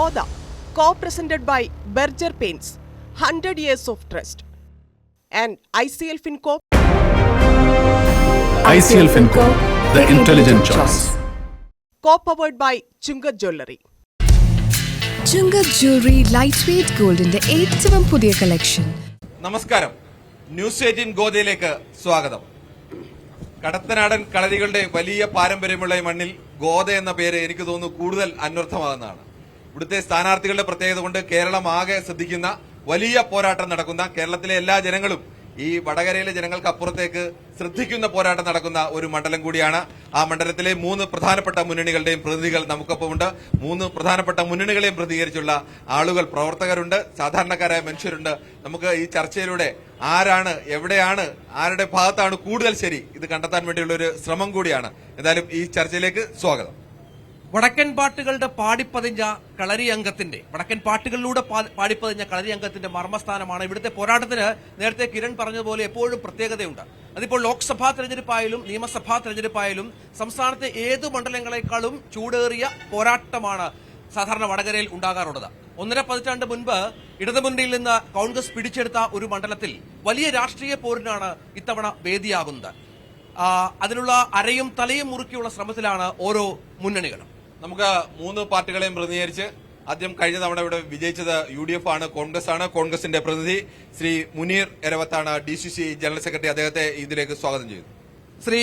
Goda, co-presented by Berger Paints, 100 Years of Trust, and ICL Fincorp. ICL Fincorp, the intelligent choice. Co-powered by Chungat Jewellery. Chungat Jewellery lightweight gold-ന്റെ ഏറ്റവും പുതിയ collection. നമസ്കാരം, news 18 ഗോദയിലേക്ക് സ്വാഗതം. കടത്തനാടൻ കളരികളുടെ വലിയ പാരമ്പര്യമുള്ള ഈ മണ്ണിൽ ഗോദ എന്ന പേര് എനിക്ക് തോന്നുന്നു കൂടുതൽ അന്വർത്ഥമാകുന്നതാണ്. ഇവിടുത്തെ സ്ഥാനാർത്ഥികളുടെ പ്രത്യേകത കൊണ്ട് കേരളം ആകെ ശ്രദ്ധിക്കുന്ന വലിയ പോരാട്ടം നടക്കുന്ന, കേരളത്തിലെ എല്ലാ ജനങ്ങളും ഈ വടകരയിലെ ജനങ്ങൾക്ക് അപ്പുറത്തേക്ക് ശ്രദ്ധിക്കുന്ന പോരാട്ടം നടക്കുന്ന ഒരു മണ്ഡലം കൂടിയാണ്. ആ മണ്ഡലത്തിലെ 3 പ്രധാനപ്പെട്ട മുന്നണികളുടെയും പ്രതിനിധികൾ നമുക്കൊപ്പമുണ്ട്. 3 പ്രധാനപ്പെട്ട മുന്നണികളെയും പ്രതികരിച്ചുള്ള ആളുകൾ, പ്രവർത്തകരുണ്ട്, സാധാരണക്കാരായ മനുഷ്യരുണ്ട്. നമുക്ക് ഈ ചർച്ചയിലൂടെ ആരാണ്, എവിടെയാണ്, ആരുടെ ഭാഗത്താണ് കൂടുതൽ ശരി, ഇത് കണ്ടെത്താൻ വേണ്ടിയുള്ള ഒരു ശ്രമം കൂടിയാണ്. എന്തായാലും ഈ ചർച്ചയിലേക്ക് സ്വാഗതം. വടക്കൻ പാട്ടുകളുടെ പാടിപ്പതിഞ്ഞ കളരി അംഗത്തിന്റെ, വടക്കൻ പാട്ടുകളിലൂടെ പാടിപ്പതിഞ്ഞ കളരി അംഗത്തിന്റെ മർമ്മസ്ഥാനമാണ് ഇവിടുത്തെ പോരാട്ടത്തിന്. നേരത്തെ കിരൺ പറഞ്ഞതുപോലെ എപ്പോഴും പ്രത്യേകതയുണ്ട്. അതിപ്പോൾ ലോക്സഭാ തെരഞ്ഞെടുപ്പായാലും നിയമസഭാ തെരഞ്ഞെടുപ്പായാലും സംസ്ഥാനത്തെ ഏതു മണ്ഡലങ്ങളെക്കാളും ചൂടേറിയ പോരാട്ടമാണ് സാധാരണ വടകരയിൽ ഉണ്ടാകാറുള്ളത്. 1.5 പതിറ്റാണ്ട് മുൻപ് ഇടതുമുന്നണിയിൽ നിന്ന് കോൺഗ്രസ് പിടിച്ചെടുത്ത ഒരു മണ്ഡലത്തിൽ വലിയ രാഷ്ട്രീയ പോരിനാണ് ഇത്തവണ വേദിയാകുന്നത്. അതിനുള്ള അരയും തലയും മുറുക്കിയുള്ള ശ്രമത്തിലാണ് ഓരോ മുന്നണികളും. നമുക്ക് 3 പാർട്ടികളെയും പ്രതിനിധീകരിച്ച് ആദ്യം കഴിഞ്ഞ തവണ ഇവിടെ വിജയിച്ചത് UDF ആണ്, കോൺഗ്രസ് ആണ്. കോൺഗ്രസിന്റെ പ്രതിനിധി ശ്രീ മുനീർ എരവത്താണ്, DCC ജനറൽ സെക്രട്ടറി. അദ്ദേഹത്തെ ഇതിലേക്ക് സ്വാഗതം ചെയ്യുന്നു. ശ്രീ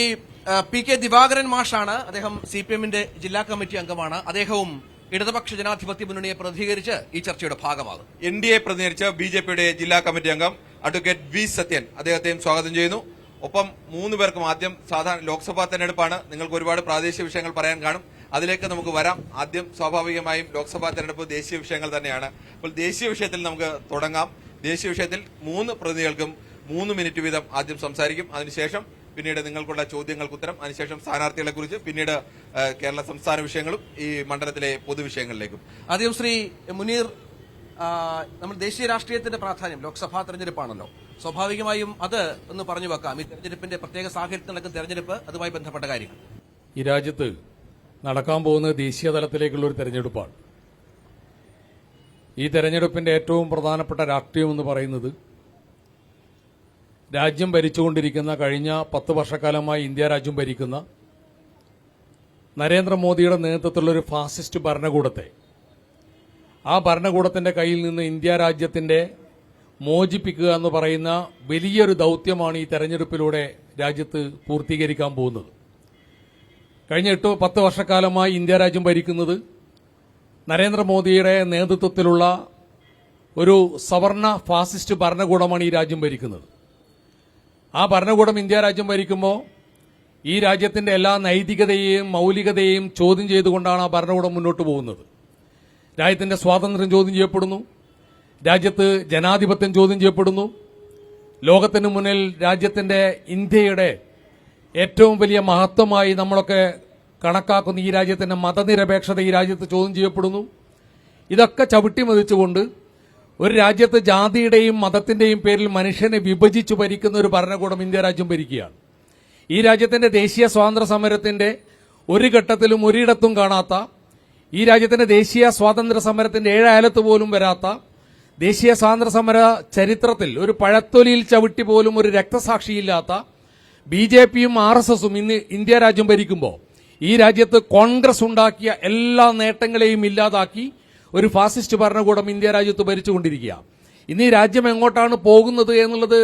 PK ദിവാകരൻ മാഷാണ്, അദ്ദേഹം CPM-ന്റെ ജില്ലാ കമ്മിറ്റി അംഗമാണ്. അദ്ദേഹവും ഇടതുപക്ഷ ജനാധിപത്യ മുന്നണിയെ പ്രതിനിധീകരിച്ച് ഈ ചർച്ചയുടെ ഭാഗമാകും. NDA പ്രതിനിധീകരിച്ച് BJP-യുടെ ജില്ലാ കമ്മിറ്റി അംഗം അഡ്വക്കേറ്റ് V സത്യൻ, അദ്ദേഹത്തെയും സ്വാഗതം ചെയ്യുന്നു. ഒപ്പം 3 പേർക്കും ആദ്യം സാധാരണ ലോക്സഭാ തെരഞ്ഞെടുപ്പാണ്, നിങ്ങൾക്ക് ഒരുപാട് പ്രാദേശിക വിഷയങ്ങൾ പറയാൻ കാണും, അതിലേക്ക് നമുക്ക് വരാം. ആദ്യം സ്വാഭാവികമായും ലോക്സഭാ തെരഞ്ഞെടുപ്പ് ദേശീയ വിഷയങ്ങൾ തന്നെയാണ്. അപ്പോൾ ദേശീയ വിഷയത്തിൽ നമുക്ക് തുടങ്ങാം. ദേശീയ വിഷയത്തിൽ 3 പ്രതിനിധികൾക്കും 3 മിനിറ്റ് വീതം ആദ്യം സംസാരിക്കും. അതിനുശേഷം പിന്നീട് നിങ്ങൾക്കുള്ള ചോദ്യങ്ങൾക്ക് ഉത്തരം, അതിനുശേഷം സ്ഥാനാർത്ഥികളെ കുറിച്ച്, പിന്നീട് കേരള സംസ്ഥാന വിഷയങ്ങളും ഈ മണ്ഡലത്തിലെ പൊതുവിഷയങ്ങളിലേക്കും. ആദ്യം ശ്രീ മുനീർ, നമ്മൾ ദേശീയ രാഷ്ട്രീയത്തിന്റെ പ്രാധാന്യം, ലോക്സഭാ തെരഞ്ഞെടുപ്പാണല്ലോ, സ്വാഭാവികമായും അത് ഒന്ന് പറഞ്ഞു വെക്കാം. ഈ തെരഞ്ഞെടുപ്പിന്റെ പ്രത്യേക സാഹചര്യത്തിൽ നടക്കുന്ന തെരഞ്ഞെടുപ്പ്, അതുമായി ബന്ധപ്പെട്ട കാര്യങ്ങൾ. ഈ രാജ്യത്ത് നടക്കാൻ പോകുന്നത് ദേശീയ തലത്തിലേക്കുള്ള ഒരു തെരഞ്ഞെടുപ്പാണ്. ഈ തെരഞ്ഞെടുപ്പിന്റെ ഏറ്റവും പ്രധാനപ്പെട്ട രാഷ്ട്രീയം എന്ന് പറയുന്നത് രാജ്യം ഭരിച്ചുകൊണ്ടിരിക്കുന്ന, കഴിഞ്ഞ 10 വർഷക്കാലമായി ഇന്ത്യ രാജ്യം ഭരിക്കുന്ന നരേന്ദ്രമോദിയുടെ നേതൃത്വത്തിലുള്ള ഒരു ഫാസിസ്റ്റ് ഭരണകൂടത്തെ, ആ ഭരണകൂടത്തിന്റെ കയ്യിൽ നിന്ന് ഇന്ത്യ രാജ്യത്തിന്റെ മോചിപ്പിക്കുക എന്ന് പറയുന്ന വലിയൊരു ദൌത്യമാണ് ഈ തെരഞ്ഞെടുപ്പിലൂടെ രാജ്യത്ത് പൂർത്തീകരിക്കാൻ പോകുന്നത്. കഴിഞ്ഞ 8-10 വർഷക്കാലമായി ഇന്ത്യ രാജ്യം ഭരിക്കുന്നത് നരേന്ദ്രമോദിയുടെ നേതൃത്വത്തിലുള്ള ഒരു സവർണ ഫാസിസ്റ്റ് ഭരണകൂടമാണ് ഈ രാജ്യം ഭരിക്കുന്നത്. ആ ഭരണകൂടം ഇന്ത്യ രാജ്യം ഭരിക്കുമ്പോൾ ഈ രാജ്യത്തിന്റെ എല്ലാ നൈതികതയെയും മൌലികതയെയും ചോദ്യം ചെയ്തുകൊണ്ടാണ് ആ ഭരണകൂടം മുന്നോട്ട് പോകുന്നത്. രാജ്യത്തിന്റെ സ്വാതന്ത്ര്യം ചോദ്യം ചെയ്യപ്പെടുന്നു, രാജ്യത്ത് ജനാധിപത്യം ചോദ്യം ചെയ്യപ്പെടുന്നു. ലോകത്തിന് മുന്നിൽ രാജ്യത്തിന്റെ, ഇന്ത്യയുടെ ഏറ്റവും വലിയ മഹത്വമായി നമ്മളൊക്കെ കണക്കാക്കുന്ന ഈ രാജ്യത്തിന്റെ മതനിരപേക്ഷത ഈ രാജ്യത്ത് ചോദ്യം ചെയ്യപ്പെടുന്നു. ഇതൊക്കെ ചവിട്ടിമതിച്ചുകൊണ്ട് ഒരു രാജ്യത്ത് ജാതിയുടെയും മതത്തിന്റെയും പേരിൽ മനുഷ്യനെ വിഭജിച്ചു ഭരിക്കുന്ന ഒരു ഭരണകൂടം ഇന്ത്യ രാജ്യം ഭരിക്കുകയാണ്. ഈ രാജ്യത്തിന്റെ ദേശീയ സ്വാതന്ത്ര്യ സമരത്തിന്റെ ഒരു ഘട്ടത്തിലും ഒരിടത്തും കാണാത്ത, ഈ രാജ്യത്തിന്റെ ദേശീയ സ്വാതന്ത്ര്യ സമരത്തിന്റെ 7 അയലത്ത് പോലും വരാത്ത, ദേശീയ സ്വാതന്ത്ര്യ സമര ചരിത്രത്തിൽ ഒരു പഴത്തൊലിയിൽ ചവിട്ടി പോലും ഒരു രക്തസാക്ഷിയില്ലാത്ത BJPയും RSSും ഇന്ന് ഇന്ത്യ രാജ്യം ഭരിക്കുമ്പോൾ ഈ രാജ്യത്ത് കോൺഗ്രസ് ഉണ്ടാക്കിയ എല്ലാ നേട്ടങ്ങളെയും ഇല്ലാതാക്കി ഒരു ഫാസിസ്റ്റ് ഭരണകൂടം ഇന്ത്യ രാജ്യത്ത് ഭരിച്ചുകൊണ്ടിരിക്കുക. ഇന്ന് ഈ രാജ്യം എങ്ങോട്ടാണ് പോകുന്നത് എന്നുള്ളത്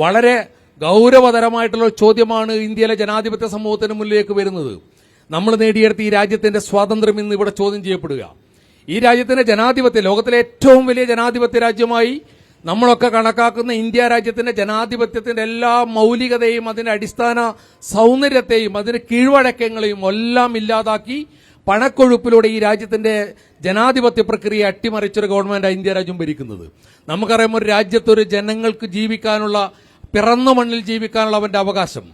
വളരെ ഗൌരവതരമായിട്ടുള്ള ചോദ്യമാണ് ഇന്ത്യയിലെ ജനാധിപത്യ സമൂഹത്തിന് മുന്നിലേക്ക് വരുന്നത്. നമ്മൾ നേടിയെടുത്ത ഈ രാജ്യത്തിന്റെ സ്വാതന്ത്ര്യം ഇന്ന് ഇവിടെ ചോദ്യം ചെയ്യപ്പെടുക. ഈ രാജ്യത്തിന്റെ ജനാധിപത്യം, ലോകത്തിലെ ഏറ്റവും വലിയ ജനാധിപത്യ രാജ്യമായി നമ്മളൊക്കെ കണക്കാക്കുന്ന ഇന്ത്യ രാജ്യത്തിന്റെ ജനാധിപത്യത്തിന്റെ എല്ലാ മൌലികതയും, അതിന്റെ അടിസ്ഥാന സൗന്ദര്യത്തെയും അതിന്റെ കീഴ്വഴക്കങ്ങളെയും എല്ലാം ഇല്ലാതാക്കി പണക്കൊഴുപ്പിലൂടെ ഈ രാജ്യത്തിന്റെ ജനാധിപത്യ പ്രക്രിയ അട്ടിമറിച്ചൊരു ഗവൺമെന്റാണ് ഇന്ത്യ രാജ്യം ഭരിക്കുന്നത്. നമുക്കറിയാം, ഒരു രാജ്യത്തൊരു ജനങ്ങൾക്ക് ജീവിക്കാനുള്ള, പിറന്ന മണ്ണിൽ ജീവിക്കാനുള്ള അവന്റെ അവകാശം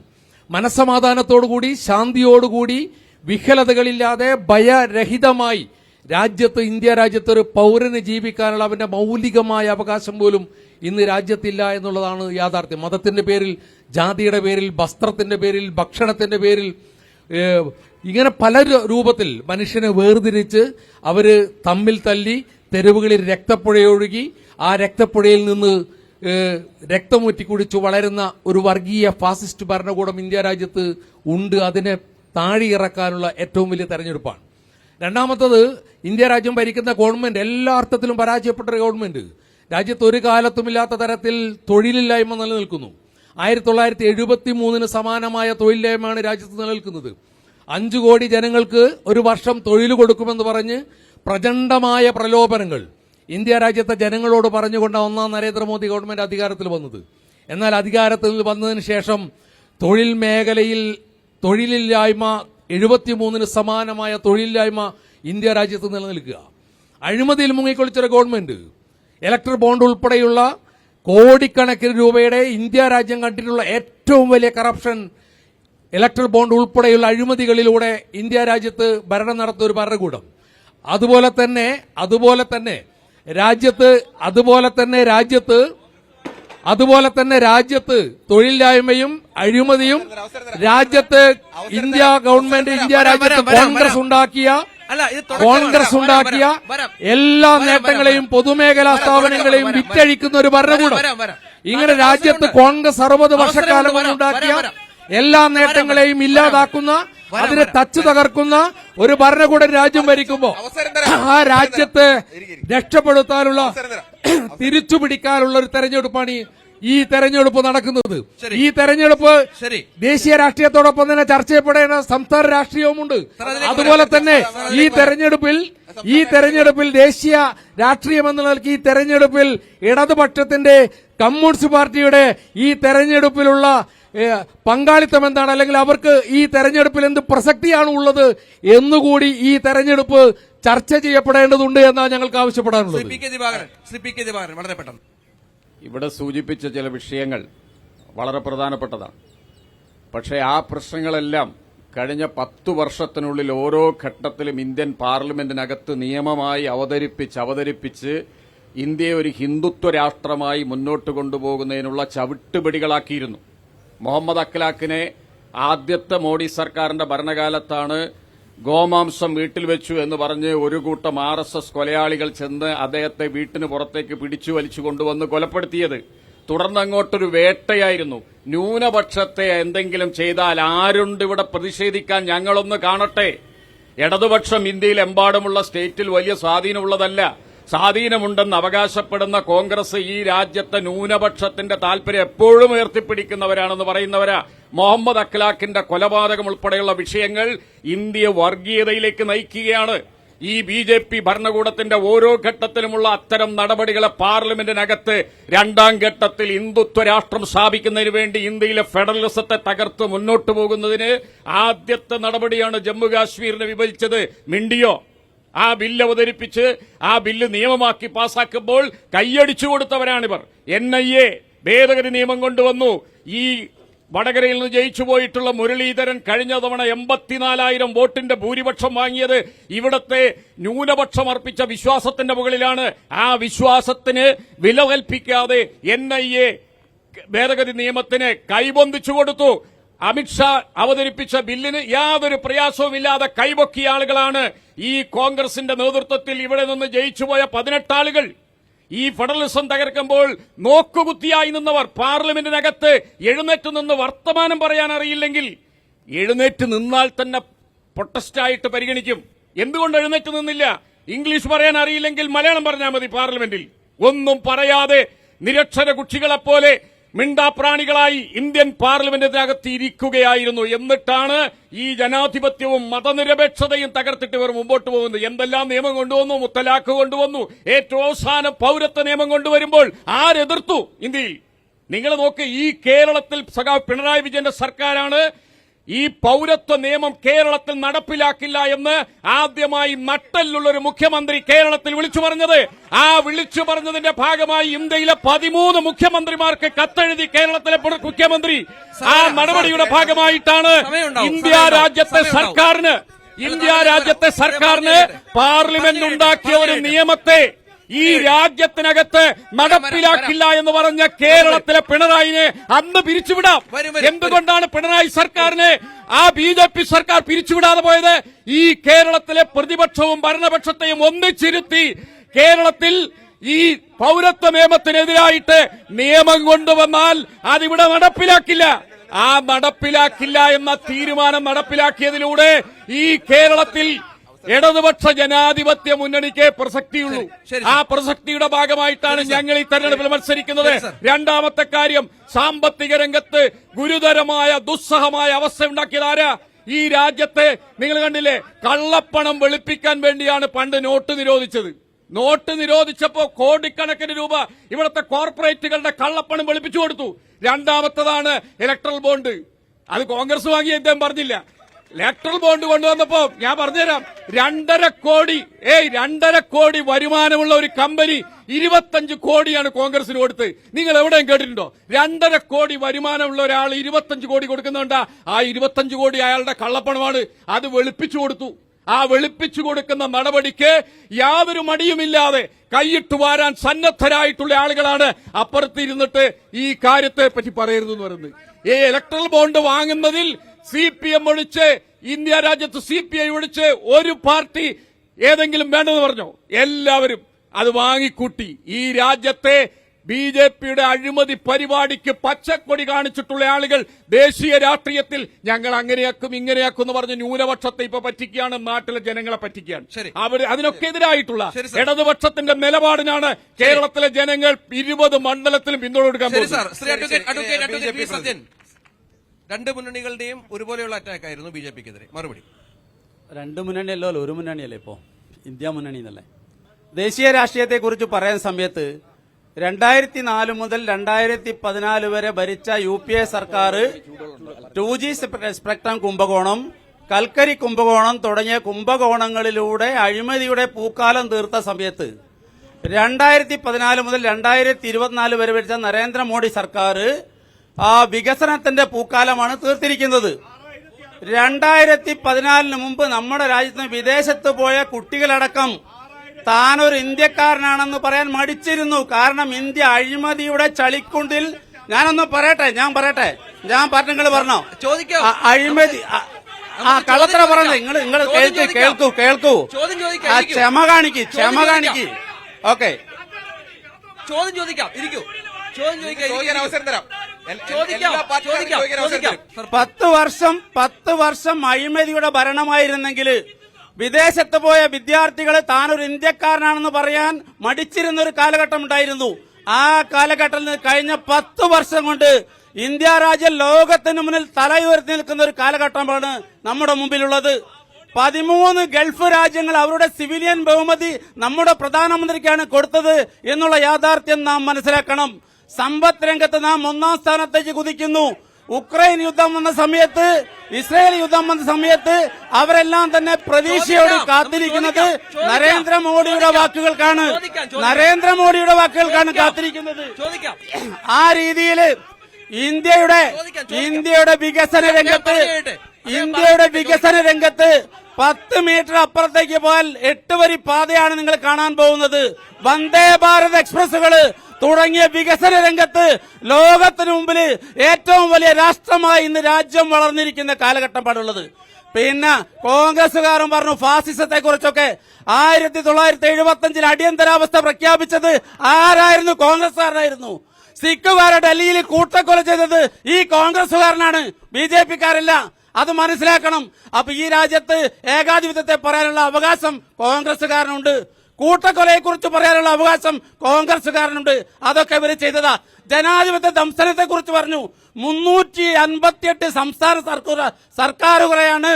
മനസ്സമാധാനത്തോടുകൂടി, ശാന്തിയോടുകൂടി, വിഹലതകളില്ലാതെ, ഭയരഹിതമായി രാജ്യത്ത്, ഇന്ത്യ രാജ്യത്ത് ഒരു പൗരന് ജീവിക്കാനുള്ള അവന്റെ മൌലികമായ അവകാശം പോലും ഇന്ന് രാജ്യത്തില്ല എന്നുള്ളതാണ് യാഥാർത്ഥ്യം. മതത്തിന്റെ പേരിൽ, ജാതിയുടെ പേരിൽ, വസ്ത്രത്തിന്റെ പേരിൽ, ഭക്ഷണത്തിന്റെ പേരിൽ, ഇങ്ങനെ പല രൂപത്തിൽ മനുഷ്യനെ വേർതിരിച്ച് അവര് തമ്മിൽ തല്ലി തെരുവുകളിൽ രക്തപ്പുഴയൊഴുകി ആ രക്തപ്പുഴയിൽ നിന്ന് രക്തമൂറ്റി കുടിച്ചു വളരുന്ന ഒരു വർഗീയ ഫാസിസ്റ്റ് ഭരണകൂടം ഇന്ത്യ രാജ്യത്ത് ഉണ്ട്. അതിനെ താഴെയിറക്കാനുള്ള ഏറ്റവും വലിയ തെരഞ്ഞെടുപ്പാണ്. രണ്ടാമത്തത്, ഇന്ത്യ രാജ്യം ഭരിക്കുന്ന ഗവൺമെന്റ് എല്ലാ അർത്ഥത്തിലും പരാജയപ്പെട്ട ഒരു ഗവൺമെന്റ്. രാജ്യത്ത് ഒരു കാലത്തുമില്ലാത്ത തരത്തിൽ തൊഴിലില്ലായ്മ നിലനിൽക്കുന്നു. 1973 സമാനമായ തൊഴിലില്ലായ്മയാണ് രാജ്യത്ത് നിലനിൽക്കുന്നത്. 5 കോടി ജനങ്ങൾക്ക് ഒരു വർഷം തൊഴിൽ കൊടുക്കുമെന്ന് പറഞ്ഞ് പ്രചണ്ഡമായ പ്രലോഭനങ്ങൾ ഇന്ത്യ രാജ്യത്തെ ജനങ്ങളോട് പറഞ്ഞുകൊണ്ട് ഒന്നാം നരേന്ദ്രമോദി ഗവൺമെന്റ് അധികാരത്തിൽ വന്നത്. എന്നാൽ അധികാരത്തിൽ വന്നതിന് ശേഷം തൊഴിൽ മേഖലയിൽ തൊഴിലില്ലായ്മ 73 സമാനമായ തൊഴിലില്ലായ്മ ഇന്ത്യ രാജ്യത്ത് നിലനിൽക്കുക. അഴിമതിയിൽ മുങ്ങിക്കൊളിച്ചൊരു ഗവൺമെന്റ്, ഇലക്ട്രൽ ബോണ്ട് ഉൾപ്പെടെയുള്ള കോടിക്കണക്കിന് രൂപയുടെ ഇന്ത്യ രാജ്യം കണ്ടിട്ടുള്ള ഏറ്റവും വലിയ കറപ്ഷൻ, ഇലക്ട്രൽ ബോണ്ട് ഉൾപ്പെടെയുള്ള അഴിമതികളിലൂടെ ഇന്ത്യ രാജ്യത്ത് ഭരണം നടത്തിയ ഒരു ഭരണകൂടം. അതുപോലെ തന്നെ രാജ്യത്ത് തൊഴിലില്ലായ്മയും അഴിമതിയും രാജ്യത്ത് ഇന്ത്യ രാജ്യത്ത് കോൺഗ്രസ് ഉണ്ടാക്കിയ എല്ലാ നേട്ടങ്ങളെയും പൊതുമേഖലാ സ്ഥാപനങ്ങളെയും വിറ്റഴിക്കുന്ന ഒരു ഭരണകൂടം. ഇങ്ങനെ രാജ്യത്ത് കോൺഗ്രസ് 60 വർഷക്കാലം ഉണ്ടാക്കിയ എല്ലാ നേട്ടങ്ങളെയും ഇല്ലാതാക്കുന്ന, അതിനെ തച്ചു തകർക്കുന്ന ഒരു ഭരണകൂടം രാജ്യം ഭരിക്കുമ്പോൾ ആ രാജ്യത്തെ രക്ഷപ്പെടുത്താനുള്ള, തിരിച്ചുപിടിക്കാനുള്ള ഒരു തെരഞ്ഞെടുപ്പാണ് ഈ തെരഞ്ഞെടുപ്പ് നടക്കുന്നത്. ഈ തെരഞ്ഞെടുപ്പ് ദേശീയ രാഷ്ട്രീയത്തോടൊപ്പം തന്നെ ചർച്ച ചെയ്യപ്പെടേണ്ട സംസ്ഥാന രാഷ്ട്രീയവുമുണ്ട്. അതുപോലെ തന്നെ ഈ തെരഞ്ഞെടുപ്പിൽ ദേശീയ രാഷ്ട്രീയം എന്ന നിലയ്ക്ക് ഈ തെരഞ്ഞെടുപ്പിൽ ഇടതുപക്ഷത്തിന്റെ, കമ്മ്യൂണിസ്റ്റ് പാർട്ടിയുടെ ഈ തെരഞ്ഞെടുപ്പിലുള്ള പങ്കാളിത്തം എന്താണ്, അല്ലെങ്കിൽ അവർക്ക് ഈ തെരഞ്ഞെടുപ്പിൽ എന്ത് പ്രസക്തിയാണ് ഉള്ളത് എന്നുകൂടി ഈ തെരഞ്ഞെടുപ്പ് ചർച്ച ചെയ്യപ്പെടേണ്ടതുണ്ട് എന്നാണ് ഞങ്ങൾക്ക് ആവശ്യപ്പെടാനുള്ളത്. വളരെ പെട്ടെന്ന്. ഇവിടെ സൂചിപ്പിച്ച ചില വിഷയങ്ങൾ വളരെ പ്രധാനപ്പെട്ടതാണ്. പക്ഷേ ആ പ്രശ്നങ്ങളെല്ലാം കഴിഞ്ഞ 10 വർഷത്തിനുള്ളിൽ ഓരോ ഘട്ടത്തിലും ഇന്ത്യൻ പാർലമെന്റിനകത്ത് നിയമമായി അവതരിപ്പിച്ച് ഇന്ത്യയെ ഒരു ഹിന്ദുത്വ രാഷ്ട്രമായി മുന്നോട്ട് കൊണ്ടുപോകുന്നതിനുള്ള ചവിട്ടുപടികളാക്കിയിരുന്നു. മുഹമ്മദ് അഖ്ലാഖിനെ ആദ്യത്തെ മോഡി സർക്കാരിന്റെ ഭരണകാലത്താണ് ഗോമാംസം വീട്ടിൽ വെച്ചു എന്ന് പറഞ്ഞ് ഒരു കൂട്ടം RSS കൊലയാളികൾ ചെന്ന് അദ്ദേഹത്തെ വീട്ടിന് പുറത്തേക്ക് പിടിച്ചു വലിച്ചു കൊണ്ടുവന്ന് കൊലപ്പെടുത്തിയത്. തുടർന്ന് അങ്ങോട്ടൊരു വേട്ടയായിരുന്നു. ന്യൂനപക്ഷത്തെ എന്തെങ്കിലും ചെയ്താൽ ആരുണ്ട് ഇവിടെ പ്രതിഷേധിക്കാൻ, ഞങ്ങളൊന്ന് കാണട്ടെ. ഇടതുപക്ഷം ഇന്ത്യയിലെമ്പാടുമുള്ള സ്റ്റേറ്റിൽ വലിയ സ്വാധീനമുള്ളതല്ല. സ്വാധീനമുണ്ടെന്ന് അവകാശപ്പെടുന്ന കോൺഗ്രസ് ഈ രാജ്യത്തെ ന്യൂനപക്ഷത്തിന്റെ താൽപര്യം എപ്പോഴും ഉയർത്തിപ്പിടിക്കുന്നവരാണെന്ന് പറയുന്നവരാ. മുഹമ്മദ് അഖ്ലാഖിന്റെ കൊലപാതകം ഉൾപ്പെടെയുള്ള വിഷയങ്ങൾ ഇന്ത്യയെ വർഗീയതയിലേക്ക് നയിക്കുകയാണ്. ഈ BJP ഭരണകൂടത്തിന്റെ ഓരോ ഘട്ടത്തിലുമുള്ള അത്തരം നടപടികളെ പാർലമെന്റിനകത്ത് 2ാം ഘട്ടത്തിൽ ഹിന്ദുത്വ രാഷ്ട്രം സ്ഥാപിക്കുന്നതിന് വേണ്ടി ഇന്ത്യയിലെ ഫെഡറലിസത്തെ തകർത്ത് മുന്നോട്ടു പോകുന്നതിന് ആദ്യത്തെ നടപടിയാണ് ജമ്മുകാശ്മീരിനെ വിഭജിച്ചത്. മിണ്ടിയോ? ആ ബില്ല് അവതരിപ്പിച്ച് ആ ബില്ല് നിയമമാക്കി പാസാക്കുമ്പോൾ കൈയടിച്ചു കൊടുത്തവരാണിവർ. NIA ഭേദഗതി നിയമം കൊണ്ടുവന്നു. ഈ വടകരയിൽ നിന്ന് ജയിച്ചുപോയിട്ടുള്ള മുരളീധരൻ കഴിഞ്ഞ തവണ 84,000 വോട്ടിന്റെ ഭൂരിപക്ഷം വാങ്ങിയത് ഇവിടത്തെ ന്യൂനപക്ഷം അർപ്പിച്ച വിശ്വാസത്തിന്റെ മുകളിലാണ്. ആ വിശ്വാസത്തിന് വില കൽപ്പിക്കാതെ NIA ഭേദഗതി നിയമത്തിന് കൈബന്ധിച്ചു കൊടുത്തു. അമിത്ഷാ അവതരിപ്പിച്ച ബില്ലിന് യാതൊരു പ്രയാസവുമില്ലാതെ കൈപൊക്കിയ ആളുകളാണ് ഈ കോൺഗ്രസിന്റെ നേതൃത്വത്തിൽ ഇവിടെ നിന്ന് ജയിച്ചുപോയ 18 ആളുകൾ. ഈ ഫെഡറലിസം തകർക്കുമ്പോൾ നോക്കുകുത്തിയായി നിന്നവർ പാർലമെന്റിനകത്ത് എഴുന്നേറ്റ് നിന്ന് വർത്തമാനം പറയാൻ അറിയില്ലെങ്കിൽ എഴുന്നേറ്റ് നിന്നാൽ തന്നെ പ്രൊട്ടസ്റ്റായിട്ട് പരിഗണിക്കും. എന്തുകൊണ്ട് എഴുന്നേറ്റ് നിന്നില്ല? ഇംഗ്ലീഷ് പറയാൻ അറിയില്ലെങ്കിൽ മലയാളം പറഞ്ഞാൽ മതി. പാർലമെന്റിൽ ഒന്നും പറയാതെ നിരക്ഷര കുക്ഷികളെപ്പോലെ മിണ്ടാപ്രാണികളായി ഇന്ത്യൻ പാർലമെന്റിനകത്ത് ഇരിക്കുകയായിരുന്നു. എന്നിട്ടാണ് ഈ ജനാധിപത്യവും മതനിരപേക്ഷതയും തകർത്തിട്ട് ഇവർ മുമ്പോട്ട് പോകുന്നത്. എന്തെല്ലാം നിയമം കൊണ്ടുവന്നു? മുത്തലാഖ് കൊണ്ടുവന്നു. ഏറ്റവും അവസാനം പൌരത്വ നിയമം കൊണ്ടുവരുമ്പോൾ ആരെതിർത്തു ഇന്ത്യയിൽ? നിങ്ങൾ നോക്ക്, ഈ കേരളത്തിൽ സഖാവ് പിണറായി വിജയന്റെ സർക്കാരാണ് ഈ പൌരത്വ നിയമം കേരളത്തിൽ നടപ്പിലാക്കില്ല എന്ന് ആദ്യമായി നട്ടെല്ലുള്ളൊരു മുഖ്യമന്ത്രി കേരളത്തിൽ വിളിച്ചു പറഞ്ഞത്. ആ വിളിച്ചു പറഞ്ഞതിന്റെ ഭാഗമായി ഇന്ത്യയിലെ 13 മുഖ്യമന്ത്രിമാർക്ക് കത്തെഴുതി കേരളത്തിലെ മുഖ്യമന്ത്രി. ആ നടപടിയുടെ ഭാഗമായിട്ടാണ് ഇന്ത്യ രാജ്യത്തെ സർക്കാരിന് പാർലമെന്റ് ഉണ്ടാക്കിയ ഒരു നിയമത്തെ ഈ രാജ്യത്തിനകത്ത് നടപ്പിലാക്കില്ല എന്ന് പറഞ്ഞ കേരളത്തിലെ പിണറായിനെ അന്ന് പിരിച്ചുവിടാം. എന്തുകൊണ്ടാണ് പിണറായി സർക്കാരിനെ ആ BJP സർക്കാർ പിരിച്ചുവിടാതെ പോയത്? ഈ കേരളത്തിലെ പ്രതിപക്ഷവും ഭരണപക്ഷത്തെയും ഒന്നിച്ചിരുത്തി കേരളത്തിൽ ഈ പൗരത്വ നിയമത്തിനെതിരായിട്ട് നിയമം കൊണ്ടുവന്നാൽ അതിവിടെ നടപ്പിലാക്കില്ല. ആ നടപ്പിലാക്കില്ല എന്ന തീരുമാനം നടപ്പിലാക്കിയതിലൂടെ ഈ കേരളത്തിൽ ഇടതുപക്ഷ ജനാധിപത്യ മുന്നണിക്ക് പ്രസക്തിയുള്ളൂ. ആ പ്രസക്തിയുടെ ഭാഗമായിട്ടാണ് ഞങ്ങൾ ഈ തെരഞ്ഞെടുപ്പിൽ മത്സരിക്കുന്നത്. രണ്ടാമത്തെ കാര്യം, സാമ്പത്തിക രംഗത്ത് ഗുരുതരമായ ദുസ്സഹമായ അവസ്ഥ ഉണ്ടാക്കിയതാരാ? ഈ രാജ്യത്തെ നിങ്ങൾ കണ്ടില്ലേ, കള്ളപ്പണം വെളുപ്പിക്കാൻ വേണ്ടിയാണ് പണ്ട് നോട്ട് നിരോധിച്ചത്. നോട്ട് നിരോധിച്ചപ്പോ കോടിക്കണക്കിന് രൂപ ഇവിടുത്തെ കോർപ്പറേറ്റുകളുടെ കള്ളപ്പണം വെളുപ്പിച്ചു കൊടുത്തു. രണ്ടാമത്തതാണ് ഇലക്ട്രൽ ബോണ്ട്. അത് കോൺഗ്രസ് വാങ്ങിയ ഇദ്ദേഹം പറഞ്ഞില്ല. ഇലക്ട്രൽ ബോണ്ട് കൊണ്ടുവന്നപ്പോ ഞാൻ പറഞ്ഞുതരാം, 2.5 കോടി വരുമാനമുള്ള ഒരു കമ്പനി 25 കോടിയാണ് കോൺഗ്രസിന് കൊടുത്ത്. നിങ്ങൾ എവിടെയും കേട്ടിട്ടുണ്ടോ? 2.5 കോടി വരുമാനമുള്ള ഒരാൾ 25 കോടി കൊടുക്കുന്നുണ്ടാ? ആ 25 കോടി അയാളുടെ കള്ളപ്പണമാണ്. അത് വെളുപ്പിച്ചു കൊടുത്തു. ആ വെളുപ്പിച്ചു കൊടുക്കുന്ന നടപടിക്ക് യാതൊരു മടിയുമില്ലാതെ കൈയിട്ട് വാരാൻ സന്നദ്ധരായിട്ടുള്ള ആളുകളാണ് അപ്പുറത്തിരുന്നിട്ട് ഈ കാര്യത്തെ പറ്റി പറയരുതെന്ന് പറയുന്നത്. ഈ ഇലക്ട്രൽ ബോണ്ട് വാങ്ങുന്നതിൽ CPM ഒഴിച്ച്, ഇന്ത്യ രാജ്യത്ത് CPI ഒഴിച്ച് ഒരു പാർട്ടി ഏതെങ്കിലും വേണ്ടെന്ന് പറഞ്ഞോ? എല്ലാവരും അത് വാങ്ങിക്കൂട്ടി. ഈ രാജ്യത്തെ BJPയുടെ അഴിമതി പരിപാടിക്ക് പച്ചക്കൊടി കാണിച്ചിട്ടുള്ള ആളുകൾ ദേശീയ രാഷ്ട്രീയത്തിൽ ഞങ്ങൾ അങ്ങനെയാക്കും ഇങ്ങനെയാക്കും എന്ന് പറഞ്ഞ് ന്യൂനപക്ഷത്തെ ഇപ്പൊ പറ്റിക്കുകയാണ്, നാട്ടിലെ ജനങ്ങളെ പറ്റിക്കുകയാണ്. അവർ അതിനൊക്കെ എതിരായിട്ടുള്ള ഇടതുപക്ഷത്തിന്റെ നിലപാടിനാണ് കേരളത്തിലെ ജനങ്ങൾ 20 മണ്ഡലത്തിലും പിന്തുണ കൊടുക്കാൻ പോകുന്നത്. രണ്ട് മുന്നണികളുടെയും ഒരുപോലെയുള്ള അറ്റാക്ക് ആയിരുന്നു BJPക്കെതിരെ. മറുപടി, രണ്ട് മുന്നണിയല്ലോ, ഒരു മുന്നണിയല്ലേ ഇപ്പോ, ഇന്ത്യ മുന്നണി എന്നല്ലേ. ദേശീയ രാഷ്ട്രീയത്തെ കുറിച്ച് പറയുന്ന സമയത്ത് 2004 മുതൽ 2014 വരെ ഭരിച്ച UPA സർക്കാർ 2G സ്പെക്ട്രം കുംഭകോണം, കൽക്കരി കുംഭകോണം തുടങ്ങിയ കുംഭകോണങ്ങളിലൂടെ അഴിമതിയുടെ പൂക്കാലം തീർത്ത സമയത്ത് 2014 മുതൽ 2024 വരെ ഭരിച്ച നരേന്ദ്രമോദി സർക്കാർ ആ വികസനത്തിന്റെ പൂക്കാലമാണ് തീർത്തിരിക്കുന്നത്. 2014 മുമ്പ് നമ്മുടെ രാജ്യത്ത് വിദേശത്ത് പോയ കുട്ടികളടക്കം താനൊരു ഇന്ത്യക്കാരനാണെന്ന് പറയാൻ മടിച്ചിരുന്നു. കാരണം ഇന്ത്യ അഴിമതിയുടെ ചളിക്കുണ്ടിൽ, ഞാൻ നിങ്ങൾ പറഞ്ഞോ അഴിമതി കള്ളത്തര പറഞ്ഞത് നിങ്ങൾ കേൾക്കൂ ക്ഷമ കാണിക്ക്. ഓക്കെ, ചോദ്യം ചോദിക്കാം, ഇരിക്കൂ. അവസരം തരാം. 10 വർഷം അഴിമതിയുടെ ഭരണമായിരുന്നെങ്കിൽ വിദേശത്ത് പോയ വിദ്യാർത്ഥികളെ താനൊരു ഇന്ത്യക്കാരനാണെന്ന് പറയാൻ മടിച്ചിരുന്ന ഒരു കാലഘട്ടം ഉണ്ടായിരുന്നു. ആ കാലഘട്ടത്തിൽ കഴിഞ്ഞ 10 വർഷം കൊണ്ട് ഇന്ത്യ രാജ്യം ലോകത്തിന് മുന്നിൽ തലയുയർത്തി നിൽക്കുന്ന ഒരു കാലഘട്ടമാണ് നമ്മുടെ മുമ്പിലുള്ളത്. 13 ഗൾഫ് രാജ്യങ്ങൾ അവരുടെ സിവിലിയൻ ബഹുമതി നമ്മുടെ പ്രധാനമന്ത്രിക്കാണ് കൊടുത്തത് എന്നുള്ള യാഥാർത്ഥ്യം നാം മനസ്സിലാക്കണം. സമ്പദ് രംഗത്ത് നാം 1ാം സ്ഥാനത്തേക്ക് കുതിക്കുന്നു. ഉക്രൈൻ യുദ്ധം വന്ന സമയത്ത്, ഇസ്രായേൽ യുദ്ധം വന്ന സമയത്ത് അവരെല്ലാം തന്നെ പ്രതീക്ഷയോട് കാത്തിരിക്കുന്നത് നരേന്ദ്രമോദിയുടെ വാക്കുകൾക്കാണ് കാത്തിരിക്കുന്നത്. ആ രീതിയിൽ ഇന്ത്യയുടെ വികസന രംഗത്ത് 10 മീറ്റർ അപ്പുറത്തേക്ക് പോയാൽ 8 വരി പാതയാണ് നിങ്ങൾ കാണാൻ പോകുന്നത്. വന്ദേ ഭാരത് എക്സ്പ്രസുകള് തുടങ്ങിയ വികസന രംഗത്ത് ലോകത്തിന് മുമ്പിൽ ഏറ്റവും വലിയ രാഷ്ട്രമായി ഇന്ന് രാജ്യം വളർന്നിരിക്കുന്ന കാലഘട്ടമാണുള്ളത്. പിന്നെ കോൺഗ്രസുകാരും പറഞ്ഞു ഫാസിസത്തെ കുറിച്ചൊക്കെ. 1975 അടിയന്തരാവസ്ഥ പ്രഖ്യാപിച്ചത് ആരായിരുന്നു? കോൺഗ്രസുകാരനായിരുന്നു. സിഖുകാരെ ഡൽഹിയിൽ കൂട്ടക്കൊല ചെയ്തത് ഈ കോൺഗ്രസുകാരനാണ്, BJPക്കാരല്ല. അത് മനസ്സിലാക്കണം. അപ്പൊ ഈ രാജ്യത്ത് ഏകാധിപത്യത്തെ പറയാനുള്ള അവകാശം കോൺഗ്രസുകാരനുണ്ട്, കൂട്ടക്കൊലയെക്കുറിച്ച് പറയാനുള്ള അവകാശം കോൺഗ്രസുകാരനുണ്ട്. അതൊക്കെ ഇവർ ചെയ്തതാ. ജനാധിപത്യ ദംശനത്തെ കുറിച്ച് പറഞ്ഞു. 358 സംസ്ഥാന സർക്കാരുകളെയാണ്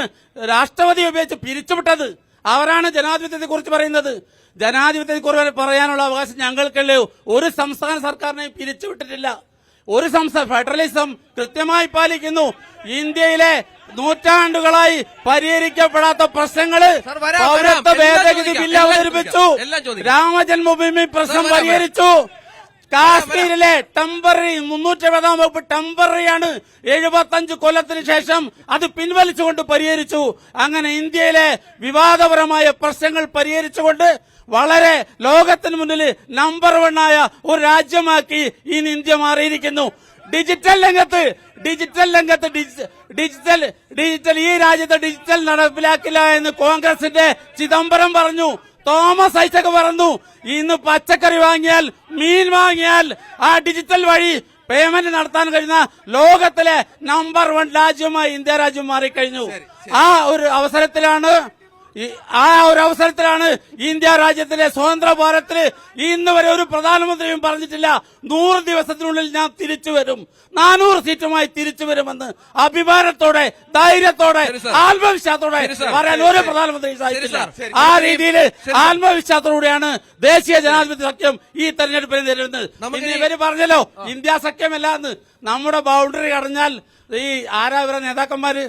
രാഷ്ട്രപതി ഉപയോഗിച്ച് പിരിച്ചുവിട്ടത്. അവരാണ് ജനാധിപത്യത്തെ കുറിച്ച് പറയുന്നത്. ജനാധിപത്യത്തെ കുറിച്ച് പറയാനുള്ള അവകാശം ഞങ്ങൾക്കല്ലേ. ഒരു സംസ്ഥാന സർക്കാരിനെയും പിരിച്ചുവിട്ടിട്ടില്ല. ഒരു സംസ്ഥാന ഫെഡറലിസം കൃത്യമായി പാലിക്കുന്നു. ഇന്ത്യയിലെ നൂറ്റാണ്ടുകളായി പരിഹരിക്കപ്പെടാത്ത പ്രശ്നങ്ങള് പൗരത്വ ഭേദഗതി ബില്ല് അവതരിപ്പിച്ചു. രാമജന്മഭൂമി പ്രശ്നം പരിഹരിച്ചു. കാശ്മീരിലെ ടെമ്പററി 370 വകുപ്പ് ടെമ്പററിയാണ്. 75 കൊല്ലത്തിന് ശേഷം അത് പിൻവലിച്ചുകൊണ്ട് പരിഹരിച്ചു. അങ്ങനെ ഇന്ത്യയിലെ വിവാദപരമായ പ്രശ്നങ്ങൾ പരിഹരിച്ചുകൊണ്ട് വളരെ ലോകത്തിന് മുന്നിൽ നമ്പർ 1 ആയ ഒരു രാജ്യമാക്കി ഇന്ന് ഇന്ത്യ മാറിയിരിക്കുന്നു. ഡിജിറ്റൽ രംഗത്ത് ഈ രാജ്യത്ത് ഡിജിറ്റൽ നടപ്പിലാക്കില്ല എന്ന് കോൺഗ്രസിന്റെ ചിദംബരം പറഞ്ഞു, തോമസ് ഐസക് പറഞ്ഞു. ഇന്ന് പച്ചക്കറി വാങ്ങിയാൽ, മീൻ വാങ്ങിയാൽ ആ ഡിജിറ്റൽ വഴി പേയ്മെന്റ് നടത്താൻ കഴിയുന്ന ലോകത്തിലെ നമ്പർ 1 രാജ്യമായി ഇന്ത്യ രാജ്യം മാറിക്കഴിഞ്ഞു. ആ ഒരു അവസരത്തിലാണ് ഇന്ത്യ രാജ്യത്തിലെ സ്വതന്ത്ര ഭാരതത്തിൽ ഇന്ന് വരെ ഒരു പ്രധാനമന്ത്രിയും പറഞ്ഞിട്ടില്ല 100 ദിവസത്തിനുള്ളിൽ ഞാൻ തിരിച്ചു വരും, 400 സീറ്റുമായി തിരിച്ചു വരുമെന്ന് അഭിമാനത്തോടെ, ധൈര്യത്തോടെ, ആത്മവിശ്വാസത്തോടെ പറയാൻ ഒരു പ്രധാനമന്ത്രി സാധിച്ചില്ല. ആ രീതിയിൽ ആത്മവിശ്വാസത്തോടെയാണ് ദേശീയ ജനാധിപത്യ സഖ്യം ഈ തെരഞ്ഞെടുപ്പിൽ നേരിടുന്നത്. ഇവര് പറഞ്ഞല്ലോ ഇന്ത്യ സഖ്യമല്ല എന്ന്. നമ്മുടെ ബൗണ്ടറി കടഞ്ഞാൽ ഈ ആരാ ഇവരെ നേതാക്കന്മാര്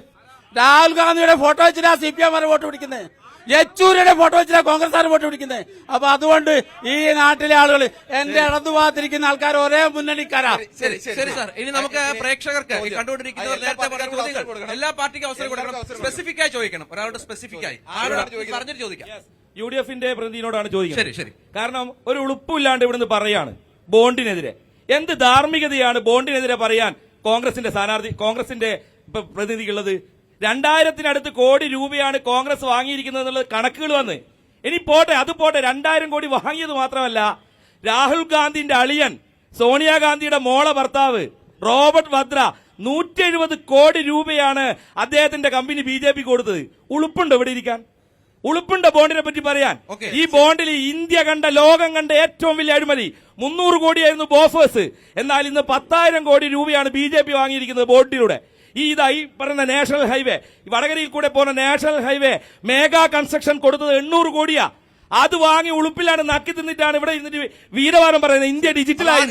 രാഹുൽ ഗാന്ധിയുടെ ഫോട്ടോ വെച്ചിട്ടാ CPM വോട്ട് പിടിക്കുന്നത്, യെച്ചൂരിയുടെ ഫോട്ടോ വെച്ചിട്ടാ കോൺഗ്രസ് വോട്ട് പിടിക്കുന്നത്. അപ്പൊ അതുകൊണ്ട് ഈ നാട്ടിലെ ആളുകൾ എന്റെ ഇടതുഭാഗത്തിരിക്കുന്ന ആൾക്കാർ ഒരേ മുന്നണിക്കാരാ. ശരി സാർ, ഇനി നമുക്ക് പ്രേക്ഷകർക്ക് കണ്ടുകൊണ്ടിരിക്കുന്നവർ നേരത്തെ പറഞ്ഞ ചോദ്യങ്ങൾ എല്ലാ പാർട്ടിക്കും അവസരം കൊടുക്കണം. സ്പെസിഫിക് ആയി ചോദിക്കണം, ഒരാളുടെ സ്പെസിഫിക് ആയി പറഞ്ഞിട്ട് ചോദിക്കാം. UDFന്റെ പ്രതിനിധിയോടാണ് ചോദിക്കുന്നത്. ശരി. കാരണം ഒരു ഉളുപ്പില്ലാണ്ട് ഇവിടുന്ന് പറയാണ് ബോണ്ടിനെതിരെ. എന്ത് ധാർമ്മികതയാണ് ബോണ്ടിനെതിരെ പറയാൻ കോൺഗ്രസിന്റെ പ്രതിനിധിക്കുള്ളത്? 2000-നടുത്ത് കോടി രൂപയാണ് കോൺഗ്രസ് വാങ്ങിയിരിക്കുന്നത് എന്നുള്ള കണക്കുകൾ വന്ന്. ഇനി പോട്ടെ, അത് പോട്ടെ, 2000 കോടി വാങ്ങിയത് മാത്രമല്ല, രാഹുൽ ഗാന്ധിന്റെ അളിയൻ സോണിയാഗാന്ധിയുടെ മോളെ ഭർത്താവ് റോബർട്ട് വദ്ര 170 കോടി രൂപയാണ് അദ്ദേഹത്തിന്റെ കമ്പനി BJP കൊടുത്തത്. ഉളുപ്പുണ്ടോ ഇവിടെ ഇരിക്കാൻ? ഉളുപ്പുണ്ട് ബോണ്ടിനെ പറ്റി പറയാൻ? ഈ ബോണ്ടിൽ ഇന്ത്യ കണ്ട, ലോകം കണ്ട ഏറ്റവും വലിയ അഴിമതി 300 കോടിയായിരുന്നു ബോഫേഴ്സ്. എന്നാൽ ഇന്ന് 10,000 കോടി രൂപയാണ് BJP വാങ്ങിയിരിക്കുന്നത് ബോണ്ടിലൂടെ. ഈ പറയുന്ന നാഷണൽ ഹൈവേ, വടകരയിൽ കൂടെ പോകുന്ന നാഷണൽ ഹൈവേ മെഗാ കൺസ്ട്രക്ഷൻ കൊടുത്തത് 800 കോടിയാ. അത് വാങ്ങി ഉളുപ്പിലാണ് നക്കി തിന്നിട്ടാണ് ഇവിടെ ഇരുന്നിട്ട് വീരവാദം പറയുന്നത് ഇന്ത്യ ഡിജിറ്റലായി.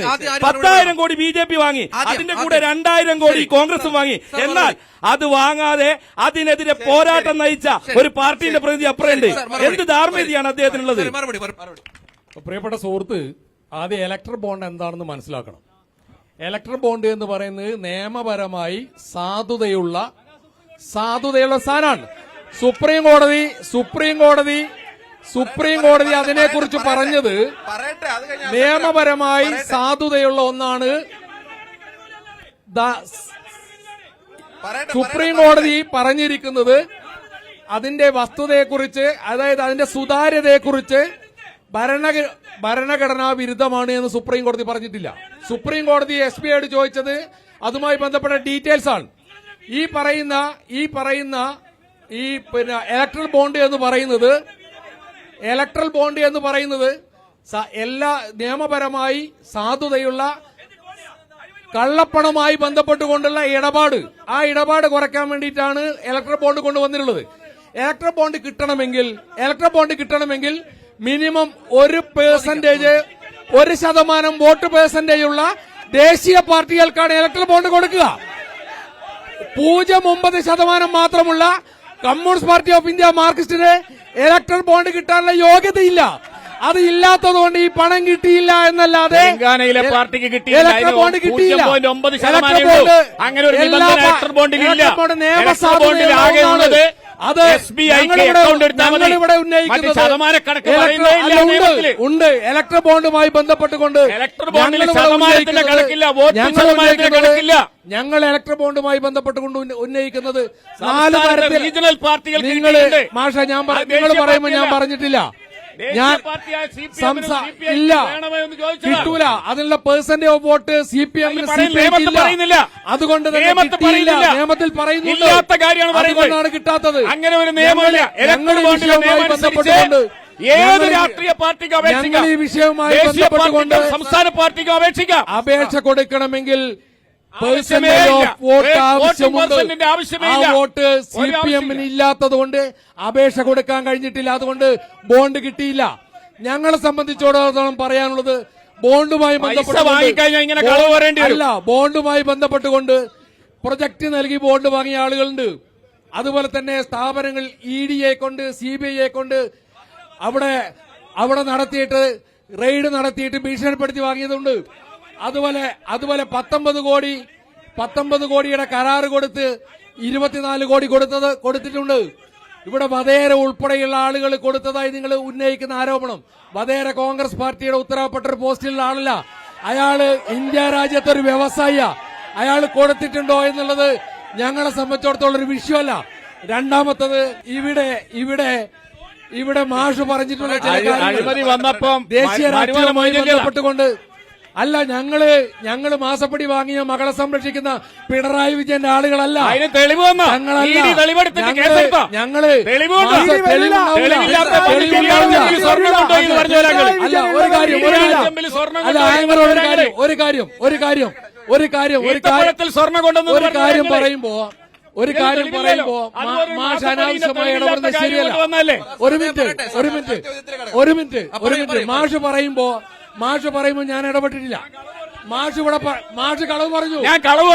10,000 കോടി BJP വാങ്ങി, അതിന്റെ കൂടെ 2,000 കോടി കോൺഗ്രസും വാങ്ങി. എന്നാൽ അത് വാങ്ങാതെ അതിനെതിരെ പോരാട്ടം നയിച്ച ഒരു പാർട്ടിയുടെ പ്രതിനിധി അപ്പുറമുണ്ട്. എന്ത് ധാർമ്മികതയാണ് അദ്ദേഹത്തിനുള്ളത്? പ്രിയപ്പെട്ട സുഹൃത്ത്, ആദ്യം ഇലക്ട്രൽ ബോണ്ട് എന്താണെന്ന് മനസ്സിലാക്കണം. ഇലക്ട്രൽ ബോണ്ട് എന്ന് പറയുന്നത് നിയമപരമായി സാധുതയുള്ള സാധനമാണ്. സുപ്രീം കോടതി അതിനെക്കുറിച്ച് പറഞ്ഞത് നിയമപരമായി സാധുതയുള്ള ഒന്നാണ്. സുപ്രീം കോടതി പറഞ്ഞിരിക്കുന്നത് അതിന്റെ വസ്തുതയെക്കുറിച്ച്, അതായത് അതിന്റെ സുതാര്യതയെക്കുറിച്ച് ഭരണഘടനാ വിരുദ്ധമാണ് എന്ന് സുപ്രീം കോടതി പറഞ്ഞിട്ടില്ല. സുപ്രീം കോടതി SBIയോട് ചോദിച്ചത് അതുമായി ബന്ധപ്പെട്ട ഡീറ്റെയിൽസ് ആണ്. ഈ പറയുന്ന ഇലക്ട്രൽ ബോണ്ട് എന്ന് പറയുന്നത് എല്ലാ നിയമപരമായി സാധുതയുള്ള കള്ളപ്പണവുമായി ബന്ധപ്പെട്ടുകൊണ്ടുള്ള ഇടപാട്, ആ ഇടപാട് കുറയ്ക്കാൻ വേണ്ടിയിട്ടാണ് ഇലക്ട്രൽ ബോണ്ട് കൊണ്ടുവന്നിട്ടുള്ളത്. ഇലക്ട്രൽ ബോണ്ട് കിട്ടണമെങ്കിൽ മിനിമം 1% വോട്ട് പെർസെന്റേജ് ഉള്ള ദേശീയ പാർട്ടികൾക്കാണ് ഇലക്ട്രൽ ബോണ്ട് കൊടുക്കുക. 0.9% മാത്രമുള്ള കമ്മ്യൂണിസ്റ്റ് പാർട്ടി ഓഫ് ഇന്ത്യ മാർക്സിസ്റ്റിന് ഇലക്ട്രൽ ബോണ്ട് കിട്ടാനുള്ള യോഗ്യതയില്ല. അത് ഇല്ലാത്തതുകൊണ്ട് ഈ പണം കിട്ടിയില്ല എന്നല്ലാതെ തെലങ്കാനയിലെ പാർട്ടിക്ക് കിട്ടിയില്ല. ഇലക്ട്രൽ ബോണ്ട് കിട്ടിയില്ല. 0.9% അങ്ങനെ ഒരു നിബന്ധന ഇലക്ട്രൽ ബോണ്ടിൽ ഇല്ല. ഇലക്ട്രൽ ബോണ്ടിൽ ആകെയുള്ളത് അത് SBIക്ക് അക്കൗണ്ട് എടുത്താൽ മതി. മറ്റ് ശതമാനക്കണക്ക് ഉണ്ട്. ഇലക്ട്രൽ ബോണ്ടുമായി ബന്ധപ്പെട്ടുകൊണ്ട് ഇലക്ട്രൽ ബോണ്ടിൽ ശതമാനത്തിന്റെ കണക്കില്ല, വോട്ട് ശതമാനത്തിന്റെ കണക്കില്ല. ഞങ്ങൾ ഇലക്ട്രൽ ബോണ്ടുമായി ബന്ധപ്പെട്ടുകൊണ്ട് ഉന്നയിക്കുന്നത് 4 തരത്തിൽ റീജിയണൽ പാർട്ടികൾ മാഷ നിങ്ങൾ പറയുമ്പോൾ ഞാൻ പറഞ്ഞിട്ടില്ല, ഇല്ല കിട്ടൂല. അതിനുള്ള പെർസെന്റേജ് ഓഫ് വോട്ട് CPM പറയുന്നില്ല. അതുകൊണ്ട് നിയമത്തിൽ പറയുന്നില്ല, അതുകൊണ്ടാണ് കിട്ടാത്തത്. അങ്ങനെ ഒരു നിയമമില്ല. ബന്ധപ്പെട്ടുകൊണ്ട് ഏത് രാഷ്ട്രീയ പാർട്ടിക്ക് അപേക്ഷിക്കാം, ഈ വിഷയവുമായി ബന്ധപ്പെട്ടുകൊണ്ട് സംസ്ഥാന പാർട്ടിക്ക് അപേക്ഷിക്കാം. അപേക്ഷ കൊടുക്കണമെങ്കിൽ പെർസെന്റേജ് ഓഫ് വോട്ട് ആവശ്യമുണ്ട്. ആ വോട്ട് CPM ഇല്ലാത്തതുകൊണ്ട് അപേക്ഷ കൊടുക്കാൻ കഴിഞ്ഞിട്ടില്ല. അതുകൊണ്ട് ബോണ്ട് കിട്ടിയില്ല. ഞങ്ങളെ സംബന്ധിച്ചിടത്തോളം പറയാനുള്ളത് ബോണ്ടുമായി ബന്ധപ്പെട്ടുകൊണ്ട് പ്രൊജക്ട് നൽകി ബോണ്ട് വാങ്ങിയ ആളുകളുണ്ട്. അതുപോലെ തന്നെ സ്ഥാപനങ്ങൾ EDയെ കൊണ്ട് CBIയെ കൊണ്ട് അവിടെ നടത്തിയിട്ട് റെയ്ഡ് നടത്തിയിട്ട് ഭീഷണിപ്പെടുത്തി വാങ്ങിയതുണ്ട്. അതുപോലെ 19 കോടിയുടെ കരാറ് കൊടുത്ത് 24 കോടി കൊടുത്തിട്ടുണ്ട്. ഇവിടെ വധേര ഉൾപ്പെടെയുള്ള ആളുകൾ കൊടുത്തതായി നിങ്ങൾ ഉന്നയിക്കുന്ന ആരോപണം, വധേര കോൺഗ്രസ് പാർട്ടിയുടെ ഉത്തരവാദപ്പെട്ട ഒരു പോസ്റ്റിലുള്ള ആളല്ല. അയാള് ഇന്ത്യ രാജ്യത്തെ ഒരു വ്യവസായിയ. അയാൾ കൊടുത്തിട്ടുണ്ടോ എന്നുള്ളത് ഞങ്ങളെ സംബന്ധിച്ചിടത്തോളം ഒരു വിഷയമല്ല. രണ്ടാമത്തത് ഇവിടെ മാഷ് പറഞ്ഞിട്ടുള്ള ചില അഴിമതി വന്നപ്പം ദേശീയ രാഷ്ട്രീയവുമായി ബന്ധപ്പെട്ടുകൊണ്ട് അല്ല, ഞങ്ങള് മാസപ്പടി വാങ്ങിയ മകളെ സംരക്ഷിക്കുന്ന പിണറായി വിജയന്റെ ആളുകളല്ല. അതിന് തെളിവ് വന്നോ? ഞങ്ങളല്ല. ED തെളിവെടുത്തിട്ട് കേസെടുത്തോ? ഞങ്ങള് തെളിവുണ്ടോ? തെളിവില്ലാത്ത സ്വർണ്ണം കൊണ്ടുപോയി എന്ന് പറഞ്ഞവരാണ്. അല്ല, ഒരു കാര്യം സ്വർണ്ണം കൊണ്ടുവന്നു പറയുമ്പോ മാഷ് അനാവശ്യമായി ഇടപെടുന്നത് ശരിയല്ല. ഒരു മിനിറ്റ് മാഷ് പറയുമ്പോ ഞാൻ ഇടപെട്ടിട്ടില്ല. മാഷ് കളവ് പറഞ്ഞു. ഞാൻ കളവ്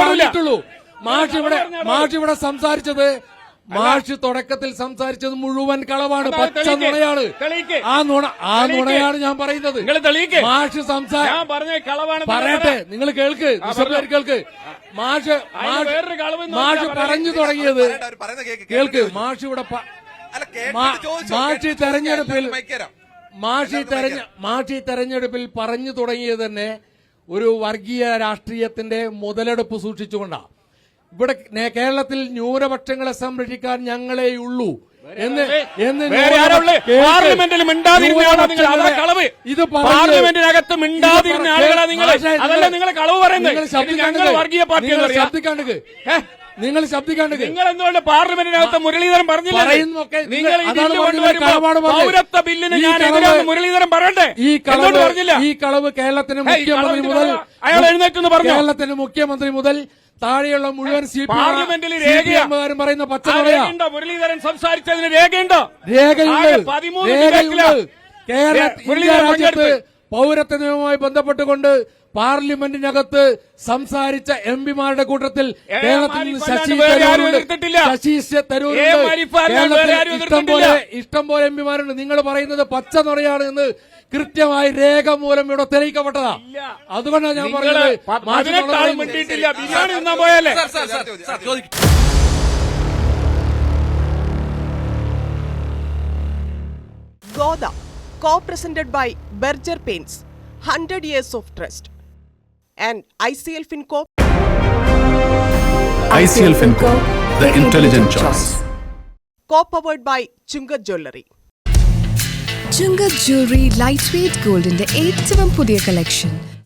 പറഞ്ഞിട്ടുള്ളൂ. മാഷ് ഇവിടെ സംസാരിച്ചത്, മാഷ് തുടക്കത്തിൽ സംസാരിച്ചത് മുഴുവൻ കളവാണ്, പച്ച നുണയാണ്. ആ നുണയാണ് ഞാൻ പറയുന്നത്. മാഷ് പറയട്ടെ, നിങ്ങൾ കേൾക്ക്, മാഷ് പറഞ്ഞു തുടങ്ങിയത് കേൾക്ക്. മാഷ് തെരഞ്ഞെടുപ്പിൽ പറഞ്ഞു തുടങ്ങിയത് തന്നെ ഒരു വർഗീയ രാഷ്ട്രീയത്തിന്റെ മുതലെടുപ്പ് സൂക്ഷിച്ചുകൊണ്ടാണ്. ഇവിടെ കേരളത്തിൽ ന്യൂനപക്ഷങ്ങളെ സംരക്ഷിക്കാൻ ഞങ്ങളെയുള്ളൂ പാർലമെന്റിൽ പാർലമെന്റിനകത്ത് മിണ്ടാതിരുന്ന ആളുകളാണ് നിങ്ങൾ. അതല്ല നിങ്ങൾ കളവ് പറയുന്നത്. വർഗീയ പാർട്ടിയാണ്. നിങ്ങൾ ശബ്ദിക്കാണ്ട് നിങ്ങൾ എന്തുകൊണ്ട് പാർലമെന്റിനകത്ത് മുരളീധരൻ പറഞ്ഞില്ല? നിങ്ങൾ പൗരത്വ ബില്ലിന് ഞാൻ എതിരാണ് മുരളീധരൻ പറയട്ടെ. ഈ കളവ് കേരളത്തിന് മുഖ്യമന്ത്രി മുതൽ അയാൾ എഴുന്നേറ്റെന്ന് പറഞ്ഞു. കേരളത്തിന് മുഖ്യമന്ത്രി മുതൽ താഴെയുള്ള മുഴുവൻ പാർലമെന്റിൽ രേഖയുണ്ട്. പറയുന്ന പച്ചമുറയുണ്ടോ? മുരളീധരൻ സംസാരിച്ചതിന് രേഖയുണ്ടോ? രേഖയുണ്ട്. കേരളത്തിൽ പൗരത്വ നിയമവുമായി ബന്ധപ്പെട്ടുകൊണ്ട് പാർലമെന്റിനകത്ത് സംസാരിച്ച എംപിമാരുടെ കൂട്ടത്തിൽ കേരളത്തിൽ നിന്ന് ശശി തരൂരുണ്ട്. ഇഷ്ടം പോലെ എംപിമാരുണ്ട്. നിങ്ങൾ പറയുന്നത് പച്ച നുണയാണ് എന്ന് കൃത്യമായി രേഖ മൂലം ഇവിടെ തെളിയിക്കപ്പെട്ടതാ. അതുകൊണ്ടാണ് ഞാൻ പറഞ്ഞത്. ഗോദ, co-presented by Berger Paints, 100 years of trust, and ICL FinCorp. ICL FinCorp, the intelligent choice. Co-powered by Chungat Jewelry. Chungath jewellery light weight ഗോൾഡിന്റെ ഏറ്റവും പുതിയ കളക്ഷൻ